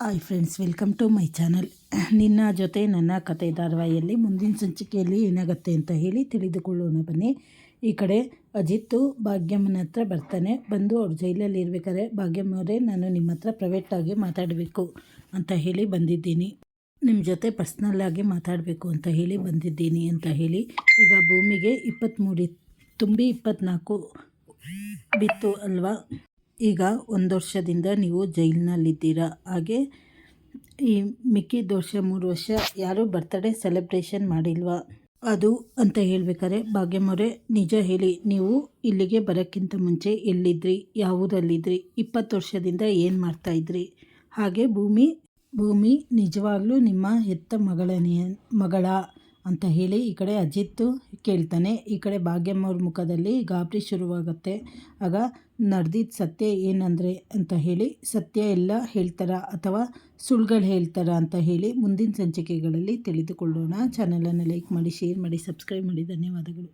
Hi friends, welcome to my channel. ನಿನ್ನ ಜೊತೆ ನನ್ನ ಕತೆ ಧಾರಾವಾಹಿಯಲ್ಲಿ ಮುಂದಿನ ಸಂಚಿಕೆಯಲ್ಲಿ ಏನಾಗುತ್ತೆ ಅಂತ ಹೇಳಿ ತಿಳಿದುಕೊಳ್ಳೋಣ ಬನ್ನಿ. ಈ ಕಡೆ ಅಜಿತ್ತು ಭಾಗ್ಯಮ್ಮನ ಹತ್ರ ಬರ್ತಾನೆ. ಬಂದು ಅವ್ರು ಜೈಲಲ್ಲಿ ಇರಬೇಕಾದ್ರೆ, ಭಾಗ್ಯಮ್ಮವರೇ, ನಾನು ನಿಮ್ಮ ಹತ್ರ ಪ್ರೈವೇಟಾಗಿ ಮಾತಾಡಬೇಕು ಅಂತ ಹೇಳಿ ಬಂದಿದ್ದೀನಿ, ನಿಮ್ಮ ಜೊತೆ ಪರ್ಸ್ನಲ್ಲಾಗಿ ಮಾತಾಡಬೇಕು ಅಂತ ಹೇಳಿ ಬಂದಿದ್ದೀನಿ ಅಂತ ಹೇಳಿ. ಈಗ ಭೂಮಿಗೆ 23 ತುಂಬಿ 24 ಬಿತ್ತು ಅಲ್ವಾ. ಈಗ 1 ವರ್ಷದಿಂದ ನೀವು ಜೈಲಿನಲ್ಲಿದ್ದೀರಾ. ಹಾಗೆ ಈ ಮಿಕ್ಕಿದ ವರ್ಷ 3 ವರ್ಷ ಯಾರೂ ಬರ್ತ್ಡೇ ಸೆಲೆಬ್ರೇಷನ್ ಮಾಡಿಲ್ವಾ ಅದು ಅಂತ ಹೇಳ್ಬೇಕಾದ್ರೆ, ಭಾಗ್ಯಮ್ಮವರೇ ನಿಜ ಹೇಳಿ, ನೀವು ಇಲ್ಲಿಗೆ ಬರೋಕ್ಕಿಂತ ಮುಂಚೆ ಎಲ್ಲಿದ್ರಿ, ಯಾವ ಊರಲ್ಲಿದ್ರಿ, 20 ವರ್ಷದಿಂದ ಏನು ಮಾಡ್ತಾಯಿದ್ರಿ? ಹಾಗೆ ಭೂಮಿ ನಿಜವಾಗ್ಲೂ ನಿಮ್ಮ ಹೆತ್ತ ಮಗಳ ಅಂತ ಹೇಳಿ ಈ ಕಡೆ ಅಜಿತ್ತು ಕೇಳ್ತಾನೆ. ಈ ಕಡೆ ಭಾಗ್ಯಮ್ಮವ್ರ ಮುಖದಲ್ಲಿ ಗಾಬರಿ ಶುರುವಾಗುತ್ತೆ. ಆಗ ನಡೆದಿದ್ದ ಸತ್ಯ ಏನಂದರೆ ಅಂತ ಹೇಳಿ, ಸತ್ಯ ಎಲ್ಲ ಹೇಳ್ತಾರಾ ಅಥವಾ ಸುಳ್ಳುಗಳು ಹೇಳ್ತಾರಾ ಅಂತ ಹೇಳಿ ಮುಂದಿನ ಸಂಚಿಕೆಗಳಲ್ಲಿ ತಿಳಿದುಕೊಳ್ಳೋಣ. ಚಾನಲನ್ನು ಲೈಕ್ ಮಾಡಿ, ಶೇರ್ ಮಾಡಿ, ಸಬ್ಸ್ಕ್ರೈಬ್ ಮಾಡಿ. ಧನ್ಯವಾದಗಳು.